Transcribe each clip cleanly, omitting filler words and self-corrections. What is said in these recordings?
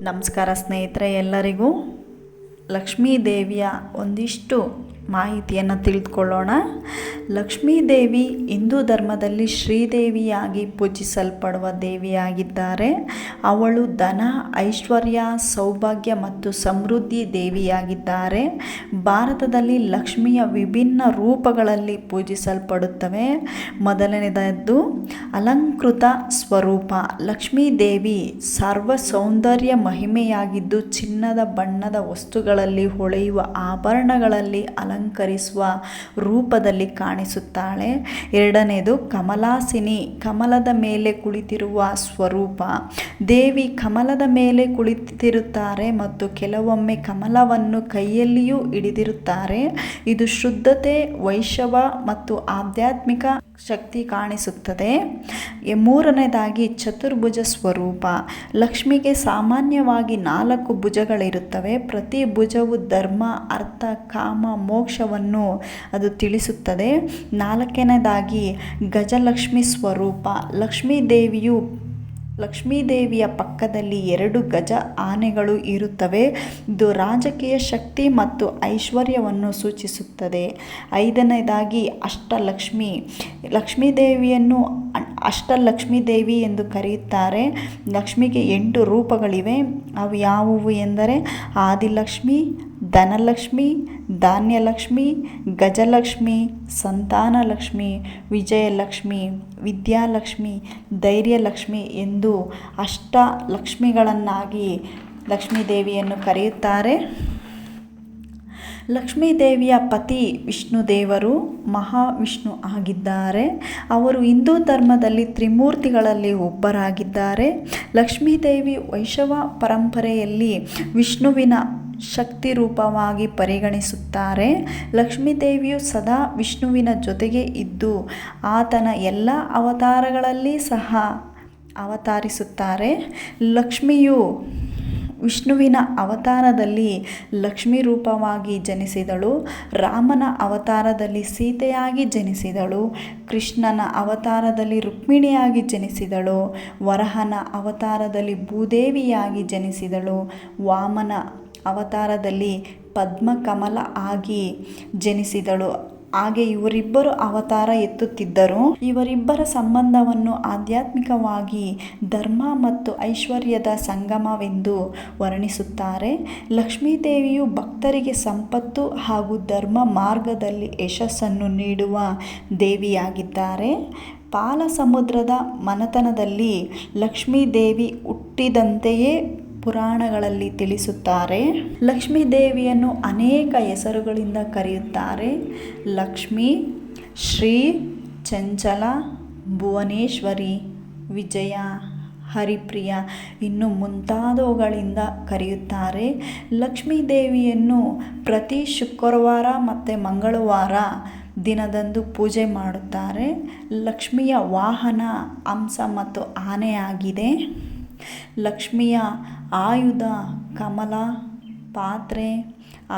ನಮಸ್ಕಾರ ಸ್ನೇಹಿತರೆ, ಎಲ್ಲರಿಗೂ ಲಕ್ಷ್ಮೀ ದೇವಿಯ ಒಂದಿಷ್ಟು ಮಾಹಿತಿಯನ್ನು ತಿಳಿದುಕೊಳ್ಳೋಣ. ಲಕ್ಷ್ಮೀ ದೇವಿ ಹಿಂದೂ ಧರ್ಮದಲ್ಲಿ ಶ್ರೀದೇವಿಯಾಗಿ ಪೂಜಿಸಲ್ಪಡುವ ದೇವಿಯಾಗಿದ್ದಾರೆ. ಅವಳು ಧನ, ಐಶ್ವರ್ಯ, ಸೌಭಾಗ್ಯ ಮತ್ತು ಸಮೃದ್ಧಿ ದೇವಿಯಾಗಿದ್ದಾರೆ. ಭಾರತದಲ್ಲಿ ಲಕ್ಷ್ಮಿಯ ವಿಭಿನ್ನ ರೂಪಗಳಲ್ಲಿ ಪೂಜಿಸಲ್ಪಡುತ್ತವೆ. ಮೊದಲನೇದು ಅಲಂಕೃತ ಸ್ವರೂಪ. ಲಕ್ಷ್ಮೀ ದೇವಿ ಸರ್ವ ಸೌಂದರ್ಯ ಮಹಿಮೆಯಾಗಿದ್ದು ಚಿನ್ನದ ಬಣ್ಣದ ವಸ್ತುಗಳಲ್ಲಿ ಹೊಳೆಯುವ ಆಭರಣಗಳಲ್ಲಿ ಅಲಂಕರಿಸುವ ರೂಪದಲ್ಲಿ ಕಾಣಿಸುತ್ತಾಳೆ. ಎರಡನೇದು ಕಮಲಾಸಿನಿ. ಕಮಲದ ಮೇಲೆ ಕುಳಿತಿರುವ ಸ್ವರೂಪ. ದೇವಿ ಕಮಲದ ಮೇಲೆ ಕುಳಿತಿರುತ್ತಾರೆ ಮತ್ತು ಕೆಲವೊಮ್ಮೆ ಕಮಲವನ್ನು ಕೈಯಲ್ಲಿಯೂ ಹಿಡಿದಿರುತ್ತಾರೆ. ಇದು ಶುದ್ಧತೆ, ವೈಶವ ಮತ್ತು ಆಧ್ಯಾತ್ಮಿಕ ಶಕ್ತಿ ಕಾಣಿಸುತ್ತದೆ. ಮೂರನೇದಾಗಿ ಚತುರ್ಭುಜ ಸ್ವರೂಪ. ಲಕ್ಷ್ಮಿಗೆ ಸಾಮಾನ್ಯವಾಗಿ 4 ಭುಜಗಳಿರುತ್ತವೆ. ಪ್ರತಿ ಭುಜವು ಧರ್ಮ, ಅರ್ಥ, ಕಾಮ, ಮೋಕ್ಷವನ್ನು ಅದು ತಿಳಿಸುತ್ತದೆ. 4ನೇದಾಗಿ ಗಜಲಕ್ಷ್ಮಿ ಸ್ವರೂಪ. ಲಕ್ಷ್ಮೀದೇವಿಯ ಪಕ್ಕದಲ್ಲಿ 2 ಗಜ ಆನೆಗಳು ಇರುತ್ತವೆ. ಇದು ರಾಜಕೀಯ ಶಕ್ತಿ ಮತ್ತು ಐಶ್ವರ್ಯವನ್ನು ಸೂಚಿಸುತ್ತದೆ. 5ನೇದಾಗಿ ಅಷ್ಟಲಕ್ಷ್ಮಿ. ಲಕ್ಷ್ಮೀದೇವಿಯನ್ನು ಅಷ್ಟಲಕ್ಷ್ಮೀ ದೇವಿ ಎಂದು ಕರೆಯುತ್ತಾರೆ. ಲಕ್ಷ್ಮಿಗೆ 8 ರೂಪಗಳಿವೆ. ಅವು ಯಾವುವು ಎಂದರೆ ಆದಿಲಕ್ಷ್ಮಿ, ಧನಲಕ್ಷ್ಮಿ, ಧಾನ್ಯಲಕ್ಷ್ಮಿ, ಗಜಲಕ್ಷ್ಮಿ, ಸಂತಾನಲಕ್ಷ್ಮಿ, ವಿಜಯಲಕ್ಷ್ಮಿ, ವಿದ್ಯಾಲಕ್ಷ್ಮಿ, ಧೈರ್ಯಲಕ್ಷ್ಮಿ ಎಂದು ಅಷ್ಟಲಕ್ಷ್ಮಿಗಳನ್ನಾಗಿ ಲಕ್ಷ್ಮೀದೇವಿಯನ್ನು ಕರೆಯುತ್ತಾರೆ. ಲಕ್ಷ್ಮೀದೇವಿಯ ಪತಿ ವಿಷ್ಣುದೇವರು ಮಹಾವಿಷ್ಣು ಆಗಿದ್ದಾರೆ. ಅವರು ಹಿಂದೂ ಧರ್ಮದಲ್ಲಿ ತ್ರಿಮೂರ್ತಿಗಳಲ್ಲಿ ಒಬ್ಬರಾಗಿದ್ದಾರೆ. ಲಕ್ಷ್ಮೀದೇವಿ ವೈಷ್ಣವ ಪರಂಪರೆಯಲ್ಲಿ ವಿಷ್ಣುವಿನ ಶಕ್ತಿ ರೂಪವಾಗಿ ಪರಿಗಣಿಸುತ್ತಾರೆ. ಲಕ್ಷ್ಮೀದೇವಿಯು ಸದಾ ವಿಷ್ಣುವಿನ ಜೊತೆಗೆ ಇದ್ದು ಆತನ ಎಲ್ಲ ಅವತಾರಗಳಲ್ಲಿ ಸಹ ಅವತರಿಸುತ್ತಾರೆ. ಲಕ್ಷ್ಮಿಯು ವಿಷ್ಣುವಿನ ಅವತಾರದಲ್ಲಿ ಲಕ್ಷ್ಮೀ ರೂಪವಾಗಿ ಜನಿಸಿದಳು. ರಾಮನ ಅವತಾರದಲ್ಲಿ ಸೀತೆಯಾಗಿ ಜನಿಸಿದಳು. ಕೃಷ್ಣನ ಅವತಾರದಲ್ಲಿ ರುಕ್ಮಿಣಿಯಾಗಿ ಜನಿಸಿದಳು. ವರಹನ ಅವತಾರದಲ್ಲಿ ಭೂದೇವಿಯಾಗಿ ಜನಿಸಿದಳು. ವಾಮನ ಅವತಾರದಲ್ಲಿ ಪದ್ಮಕಮಲ ಆಗಿ ಜನಿಸಿದಳು. ಹಾಗೆ ಇವರಿಬ್ಬರು ಅವತಾರ ಎತ್ತುತ್ತಿದ್ದರು. ಇವರಿಬ್ಬರ ಸಂಬಂಧವನ್ನು ಆಧ್ಯಾತ್ಮಿಕವಾಗಿ ಧರ್ಮ ಮತ್ತು ಐಶ್ವರ್ಯದ ಸಂಗಮವೆಂದು ವರ್ಣಿಸುತ್ತಾರೆ. ಲಕ್ಷ್ಮೀದೇವಿಯು ಭಕ್ತರಿಗೆ ಸಂಪತ್ತು ಹಾಗೂ ಧರ್ಮ ಮಾರ್ಗದಲ್ಲಿ ಯಶಸ್ಸನ್ನು ನೀಡುವ ದೇವಿಯಾಗಿದ್ದಾರೆ. ಪಾಲ ಸಮುದ್ರದ ಮನೆತನದಲ್ಲಿ ಲಕ್ಷ್ಮೀದೇವಿ ಹುಟ್ಟಿದಂತೆಯೇ ಪುರಾಣಗಳಲ್ಲಿ ತಿಳಿಸುತ್ತಾರೆ. ಲಕ್ಷ್ಮೀ ದೇವಿಯನ್ನು ಅನೇಕ ಹೆಸರುಗಳಿಂದ ಕರೆಯುತ್ತಾರೆ. ಲಕ್ಷ್ಮಿ, ಶ್ರೀ, ಚಂಚಲ, ಭುವನೇಶ್ವರಿ, ವಿಜಯ, ಹರಿಪ್ರಿಯ ಇನ್ನು ಮುಂತಾದವುಗಳಿಂದ ಕರೆಯುತ್ತಾರೆ. ಲಕ್ಷ್ಮೀ ದೇವಿಯನ್ನು ಪ್ರತಿ ಶುಕ್ರವಾರ ಮತ್ತು ಮಂಗಳವಾರ ದಿನದಂದು ಪೂಜೆ ಮಾಡುತ್ತಾರೆ. ಲಕ್ಷ್ಮಿಯ ವಾಹನ ಹಂಸ ಮತ್ತು ಆನೆಯಾಗಿದೆ. ಲಕ್ಷ್ಮಿಯ ಆಯುಧ ಕಮಲ, ಪಾತ್ರೆ,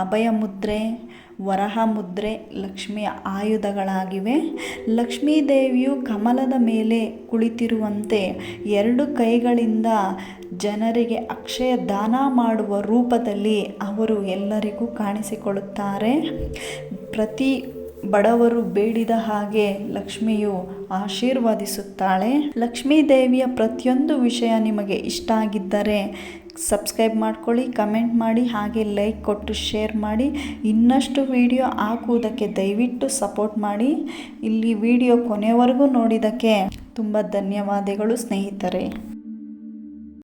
ಅಭಯ ಮುದ್ರೆ, ವರಹ ಮುದ್ರೆ ಲಕ್ಷ್ಮಿಯ ಆಯುಧಗಳಾಗಿವೆ. ಲಕ್ಷ್ಮೀದೇವಿಯು ಕಮಲದ ಮೇಲೆ ಕುಳಿತಿರುವಂತೆ 2 ಕೈಗಳಿಂದ ಜನರಿಗೆ ಅಕ್ಷಯ ದಾನ ಮಾಡುವ ರೂಪದಲ್ಲಿ ಅವರು ಎಲ್ಲರಿಗೂ ಕಾಣಿಸಿಕೊಳ್ಳುತ್ತಾರೆ. ಪ್ರತಿ ಬಡವರು ಬೇಡಿದ ಹಾಗೆ ಲಕ್ಷ್ಮಿಯು ಆಶೀರ್ವದಿಸುತ್ತಾಳೆ. ಲಕ್ಷ್ಮೀ ದೇವಿಯ ಪ್ರತಿಯೊಂದು ವಿಷಯ ನಿಮಗೆ ಇಷ್ಟ ಆಗಿದ್ದರೆ ಸಬ್ಸ್ಕ್ರೈಬ್ ಮಾಡ್ಕೊಳ್ಳಿ, ಕಮೆಂಟ್ ಮಾಡಿ, ಹಾಗೆ ಲೈಕ್ ಕೊಟ್ಟು ಶೇರ್ ಮಾಡಿ. ಇನ್ನಷ್ಟು ವಿಡಿಯೋ ಹಾಕುವುದಕ್ಕೆ ದಯವಿಟ್ಟು ಸಪೋರ್ಟ್ ಮಾಡಿ. ಇಲ್ಲಿ ವಿಡಿಯೋ ಕೊನೆವರೆಗೂ ನೋಡಿದ್ದಕ್ಕೆ ತುಂಬ ಧನ್ಯವಾದಗಳು ಸ್ನೇಹಿತರೆ.